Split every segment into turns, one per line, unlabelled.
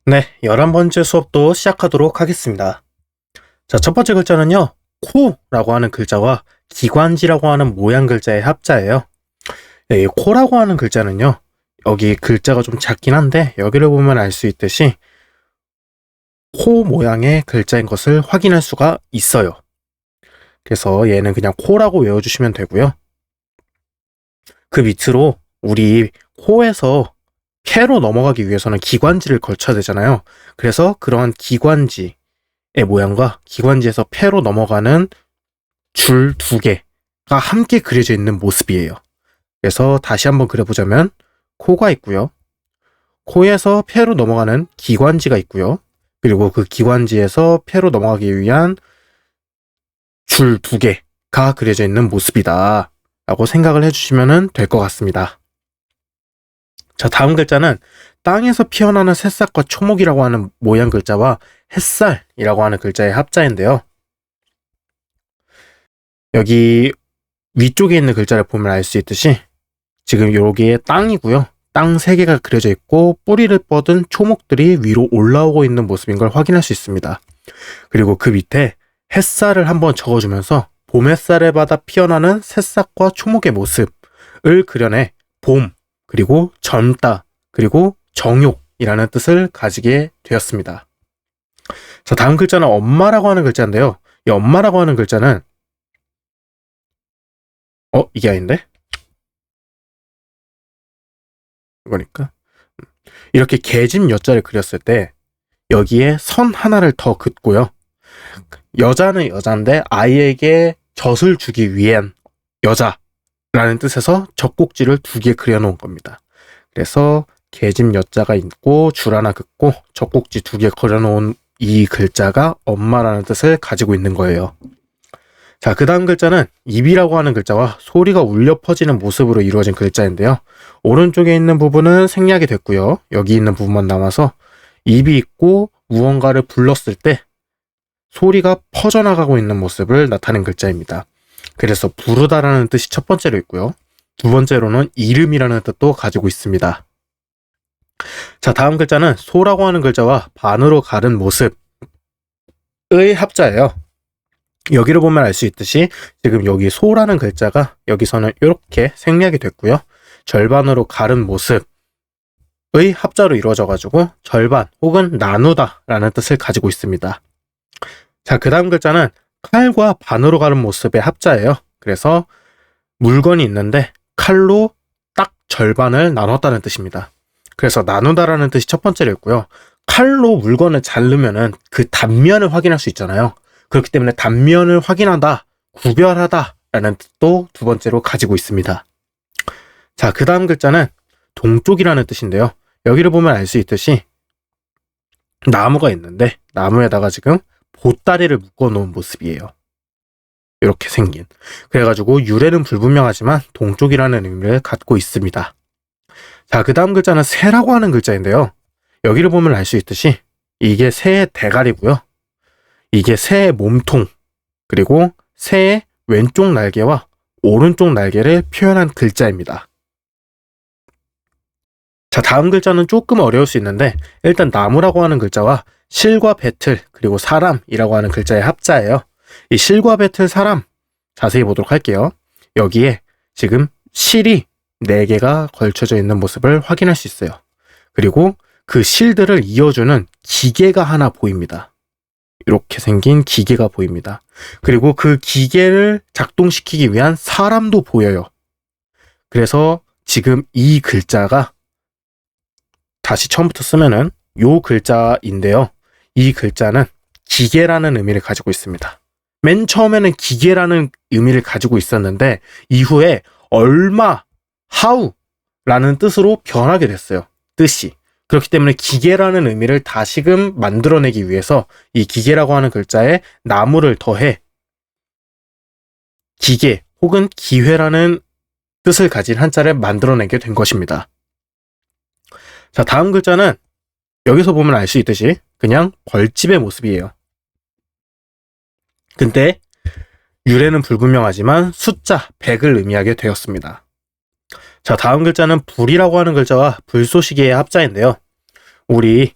네, 11번째 수업도 시작하도록 하겠습니다. 자, 첫 번째 글자는요, 코라고 하는 글자와 기관지라고 하는 모양 글자의 합자예요. 네, 이 코라고 하는 글자는요, 여기 글자가 좀 작긴 한데, 여기를 보면 알 수 있듯이, 코 모양의 글자인 것을 확인할 수가 있어요. 그래서 얘는 그냥 코라고 외워주시면 되고요. 그 밑으로 우리 코에서 폐로 넘어가기 위해서는 기관지를 걸쳐야 되잖아요. 그래서 그러한 기관지의 모양과 기관지에서 폐로 넘어가는 줄 2개가 함께 그려져 있는 모습이에요. 그래서 다시 한번 그려보자면 코가 있고요. 코에서 폐로 넘어가는 기관지가 있고요. 그리고 그 기관지에서 폐로 넘어가기 위한 줄 2개가 그려져 있는 모습이다 라고 생각을 해주시면 될 것 같습니다. 자, 다음 글자는 땅에서 피어나는 새싹과 초목이라고 하는 모양 글자와 햇살이라고 하는 글자의 합자인데요. 여기 위쪽에 있는 글자를 보면 알 수 있듯이 지금 여기에 땅이고요. 땅 3개가 그려져 있고 뿌리를 뻗은 초목들이 위로 올라오고 있는 모습인 걸 확인할 수 있습니다. 그리고 그 밑에 햇살을 한번 적어주면서 봄 햇살에 받아 피어나는 새싹과 초목의 모습을 그려내 봄, 그리고 젊다, 그리고 정욕이라는 뜻을 가지게 되었습니다. 자, 다음 글자는 엄마라고 하는 글자인데요. 이 엄마라고 하는 글자는 이게 아닌데? 이거니까 이렇게 계집 여자를 그렸을 때 여기에 선 하나를 더 긋고요. 여자는 여잔데 아이에게 젖을 주기 위한 여자라는 뜻에서 젖꼭지를 2개 그려놓은 겁니다. 그래서 계집 여자가 있고 줄 하나 긋고 젖꼭지 2개 그려놓은 이 글자가 엄마라는 뜻을 가지고 있는 거예요. 자, 그 다음 글자는 입이라고 하는 글자와 소리가 울려 퍼지는 모습으로 이루어진 글자인데요. 오른쪽에 있는 부분은 생략이 됐고요. 여기 있는 부분만 남아서 입이 있고 무언가를 불렀을 때 소리가 퍼져나가고 있는 모습을 나타낸 글자입니다. 그래서 부르다라는 뜻이 첫 번째로 있고요. 두 번째로는 이름이라는 뜻도 가지고 있습니다. 자, 다음 글자는 소라고 하는 글자와 반으로 가른 모습의 합자예요. 여기를 보면 알 수 있듯이 지금 여기 소라는 글자가 여기서는 이렇게 생략이 됐고요. 절반으로 가른 모습의 합자로 이루어져 가지고 절반 혹은 나누다 라는 뜻을 가지고 있습니다. 자, 그 다음 글자는 칼과 반으로 가른 모습의 합자예요. 그래서 물건이 있는데 칼로 딱 절반을 나눴다는 뜻입니다. 그래서 나누다라는 뜻이 첫 번째로 있고요. 칼로 물건을 자르면은 그 단면을 확인할 수 있잖아요. 그렇기 때문에 단면을 확인하다, 구별하다 라는 뜻도 두 번째로 가지고 있습니다. 자, 그 다음 글자는 동쪽이라는 뜻인데요. 여기를 보면 알 수 있듯이 나무가 있는데 나무에다가 지금 보따리를 묶어 놓은 모습이에요. 이렇게 생긴. 그래가지고 유래는 불분명하지만 동쪽이라는 의미를 갖고 있습니다. 자, 그 다음 글자는 새라고 하는 글자인데요. 여기를 보면 알 수 있듯이 이게 새의 대가리고요. 이게 새의 몸통, 그리고 새의 왼쪽 날개와 오른쪽 날개를 표현한 글자입니다. 자, 다음 글자는 조금 어려울 수 있는데 일단 나무라고 하는 글자와 실과 배틀, 그리고 사람이라고 하는 글자의 합자예요. 이 실과 배틀, 사람 자세히 보도록 할게요. 여기에 지금 실이 4개가 걸쳐져 있는 모습을 확인할 수 있어요. 그리고 그 실들을 이어주는 기계가 하나 보입니다. 이렇게 생긴 기계가 보입니다. 그리고 그 기계를 작동시키기 위한 사람도 보여요. 그래서 지금 이 글자가 다시 처음부터 쓰면은 요 글자인데요. 이 글자는 기계라는 의미를 가지고 있습니다. 맨 처음에는 기계라는 의미를 가지고 있었는데 이후에 얼마, how 라는 뜻으로 변하게 됐어요. 뜻이. 그렇기 때문에 기계라는 의미를 다시금 만들어내기 위해서 이 기계라고 하는 글자에 나무를 더해 기계 혹은 기회라는 뜻을 가진 한자를 만들어내게 된 것입니다. 자, 다음 글자는 여기서 보면 알 수 있듯이 그냥 벌집의 모습이에요. 근데 유래는 불분명하지만 숫자 100을 의미하게 되었습니다. 자, 다음 글자는 불이라고 하는 글자와 불쏘시개의 합자인데요. 우리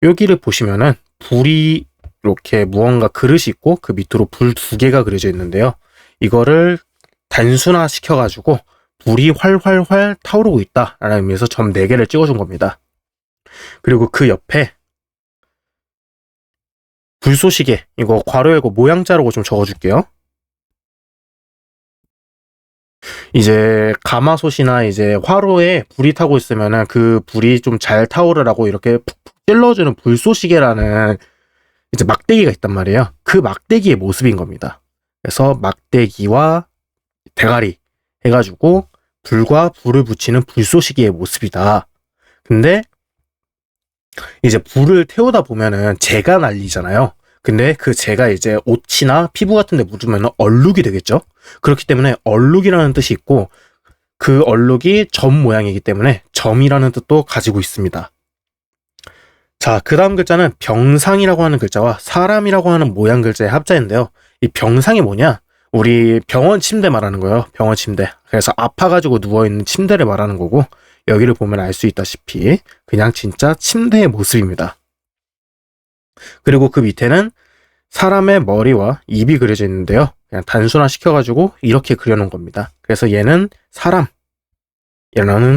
여기를 보시면은 불이 이렇게 무언가 그릇이 있고 그 밑으로 불 2개가 그려져 있는데요. 이거를 단순화 시켜가지고 불이 활활활 타오르고 있다라는 의미에서 점 4개를 찍어준 겁니다. 그리고 그 옆에 불쏘시개, 이거 괄호 열고 모양 자르고 좀 적어줄게요. 이제 가마솥이나 이제 화로에 불이 타고 있으면은 그 불이 좀 잘 타오르라고 이렇게 푹푹 찔러주는 불쏘시개라는 이제 막대기가 있단 말이에요. 그 막대기의 모습인 겁니다. 그래서 막대기와 대가리 해가지고 불과 불을 붙이는 불쏘시개의 모습이다. 근데 이제 불을 태우다 보면은 재가 날리잖아요. 근데 그 재가 이제 옷이나 피부 같은 데 묻으면 얼룩이 되겠죠? 그렇기 때문에 얼룩이라는 뜻이 있고 그 얼룩이 점 모양이기 때문에 점이라는 뜻도 가지고 있습니다. 자, 그 다음 글자는 병상이라고 하는 글자와 사람이라고 하는 모양 글자의 합자인데요. 이 병상이 뭐냐? 우리 병원 침대 말하는 거예요. 병원 침대. 그래서 아파가지고 누워있는 침대를 말하는 거고 여기를 보면 알 수 있다시피 그냥 진짜 침대의 모습입니다. 그리고 그 밑에는 사람의 머리와 입이 그려져 있는데요. 그냥 단순화 시켜가지고 이렇게 그려놓은 겁니다. 그래서 얘는 사람이라는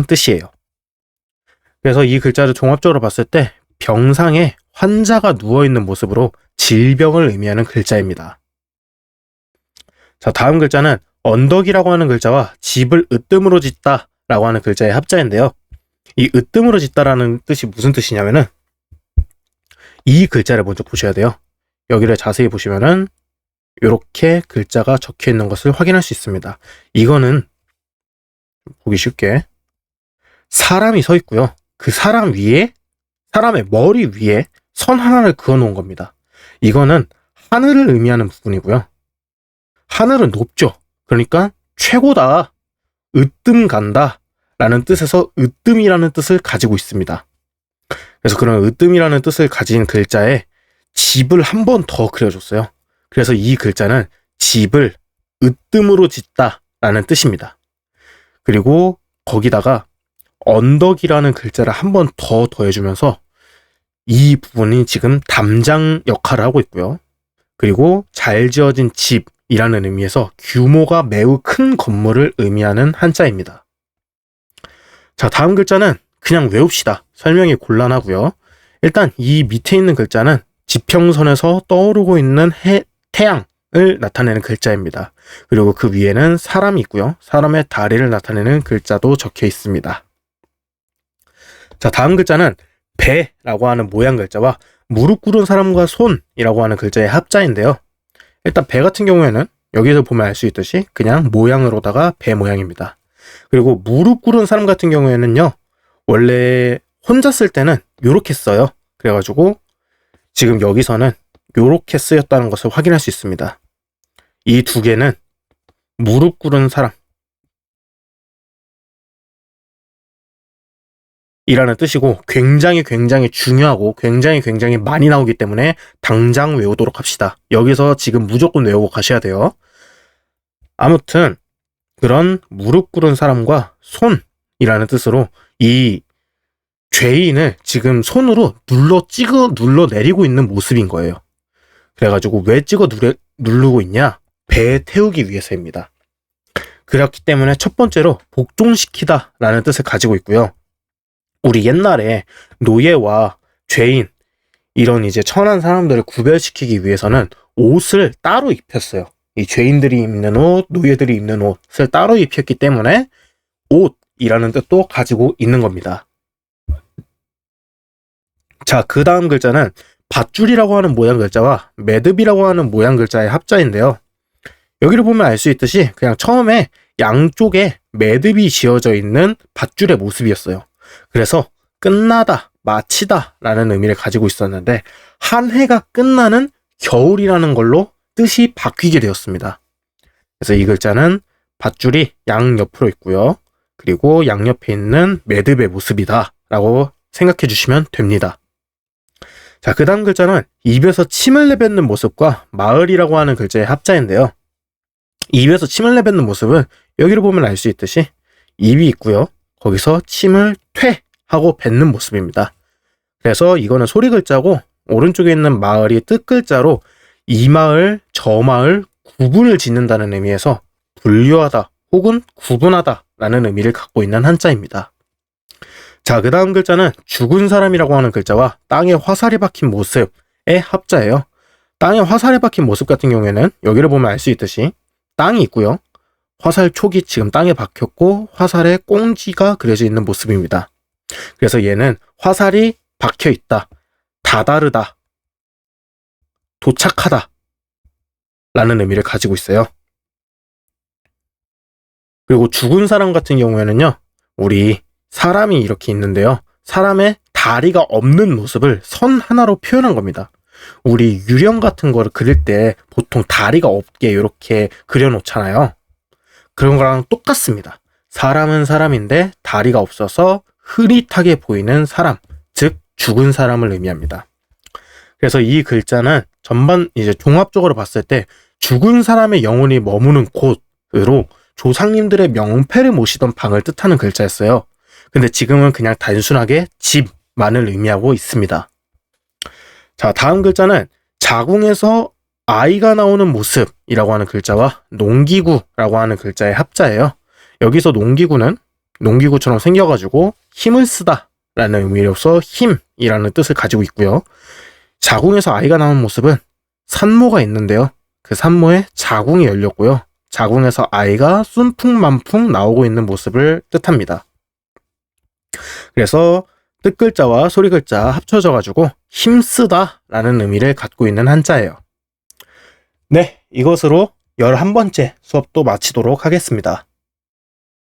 뜻이에요. 그래서 이 글자를 종합적으로 봤을 때 병상에 환자가 누워있는 모습으로 질병을 의미하는 글자입니다. 자, 다음 글자는 언덕이라고 하는 글자와 집을 으뜸으로 짓다 라고 하는 글자의 합자인데요. 이 으뜸으로 짓다라는 뜻이 무슨 뜻이냐면은 이 글자를 먼저 보셔야 돼요. 여기를 자세히 보시면은 이렇게 글자가 적혀 있는 것을 확인할 수 있습니다. 이거는 보기 쉽게 사람이 서 있고요. 그 사람 위에 사람의 머리 위에 선 하나를 그어 놓은 겁니다. 이거는 하늘을 의미하는 부분이고요. 하늘은 높죠. 그러니까 최고다. 으뜸 간다 라는 뜻에서 으뜸이라는 뜻을 가지고 있습니다. 그래서 그런 으뜸이라는 뜻을 가진 글자에 집을 한 번 더 그려줬어요. 그래서 이 글자는 집을 으뜸으로 짓다 라는 뜻입니다. 그리고 거기다가 언덕이라는 글자를 한 번 더 더해주면서 이 부분이 지금 담장 역할을 하고 있고요. 그리고 잘 지어진 집이라는 의미에서 규모가 매우 큰 건물을 의미하는 한자입니다. 자, 다음 글자는 그냥 외웁시다. 설명이 곤란하고요. 일단 이 밑에 있는 글자는 지평선에서 떠오르고 있는 태양을 나타내는 글자입니다. 그리고 그 위에는 사람이 있고요. 사람의 다리를 나타내는 글자도 적혀 있습니다. 자, 다음 글자는 배라고 하는 모양 글자와 무릎 꿇은 사람과 손이라고 하는 글자의 합자인데요. 일단 배 같은 경우에는 여기서 보면 알 수 있듯이 그냥 모양으로다가 배 모양입니다. 그리고 무릎 꿇은 사람 같은 경우에는요. 원래 혼자 쓸 때는 요렇게 써요. 그래가지고 지금 여기서는 요렇게 쓰였다는 것을 확인할 수 있습니다. 이 두 개는 무릎 꿇은 사람 이라는 뜻이고 굉장히 중요하고 굉장히 많이 나오기 때문에 당장 외우도록 합시다. 여기서 지금 무조건 외우고 가셔야 돼요. 아무튼 그런 무릎 꿇은 사람과 손이라는 뜻으로 이 죄인을 지금 손으로 눌러 내리고 있는 모습인 거예요. 그래가지고 왜 누르고 있냐? 배에 태우기 위해서입니다. 그렇기 때문에 첫 번째로 복종시키다 라는 뜻을 가지고 있고요. 우리 옛날에 노예와 죄인 이런 이제 천한 사람들을 구별시키기 위해서는 옷을 따로 입혔어요. 이 죄인들이 입는 옷, 노예들이 입는 옷을 따로 입혔기 때문에 옷이라는 뜻도 가지고 있는 겁니다. 자, 그 다음 글자는 밧줄이라고 하는 모양 글자와 매듭이라고 하는 모양 글자의 합자인데요. 여기를 보면 알 수 있듯이 그냥 처음에 양쪽에 매듭이 지어져 있는 밧줄의 모습이었어요. 그래서 끝나다, 마치다 라는 의미를 가지고 있었는데 한 해가 끝나는 겨울이라는 걸로 뜻이 바뀌게 되었습니다. 그래서 이 글자는 밧줄이 양옆으로 있고요. 그리고 양옆에 있는 매듭의 모습이다 라고 생각해 주시면 됩니다. 자, 그 다음 글자는 입에서 침을 내뱉는 모습과 마을이라고 하는 글자의 합자인데요. 입에서 침을 내뱉는 모습은 여기를 보면 알 수 있듯이 입이 있고요. 거기서 침을 퇴 하고 뱉는 모습입니다. 그래서 이거는 소리 글자고 오른쪽에 있는 마을이 뜻 글자로 이 마을, 저 마을 구분을 짓는다는 의미에서 분류하다 혹은 구분하다 라는 의미를 갖고 있는 한자입니다. 자, 그 다음 글자는 죽은 사람이라고 하는 글자와 땅에 화살이 박힌 모습의 합자예요. 땅에 화살이 박힌 모습 같은 경우에는 여기를 보면 알 수 있듯이 땅이 있고요. 화살 촉이 지금 땅에 박혔고 화살에 꽁지가 그려져 있는 모습입니다. 그래서 얘는 화살이 박혀 있다, 다다르다, 도착하다 라는 의미를 가지고 있어요. 그리고 죽은 사람 같은 경우에는요, 우리 사람이 이렇게 있는데요, 사람의 다리가 없는 모습을 선 하나로 표현한 겁니다. 우리 유령 같은 거를 그릴 때 보통 다리가 없게 이렇게 그려놓잖아요. 그런 거랑 똑같습니다. 사람은 사람인데 다리가 없어서 흐릿하게 보이는 사람, 즉 죽은 사람을 의미합니다. 그래서 이 글자는 전반 이제 종합적으로 봤을 때 죽은 사람의 영혼이 머무는 곳으로 조상님들의 명패를 모시던 방을 뜻하는 글자였어요. 근데 지금은 그냥 단순하게 집만을 의미하고 있습니다. 자, 다음 글자는 자궁에서 아이가 나오는 모습이라고 하는 글자와 농기구라고 하는 글자의 합자예요. 여기서 농기구는 농기구처럼 생겨가지고 힘을 쓰다 라는 의미로서 힘이라는 뜻을 가지고 있고요. 자궁에서 아이가 나오는 모습은 산모가 있는데요. 그 산모에 자궁이 열렸고요. 자궁에서 아이가 순풍만풍 나오고 있는 모습을 뜻합니다. 그래서 뜻글자와 소리글자 합쳐져가지고 힘쓰다 라는 의미를 갖고 있는 한자예요. 네, 이것으로 11번째 수업도 마치도록 하겠습니다.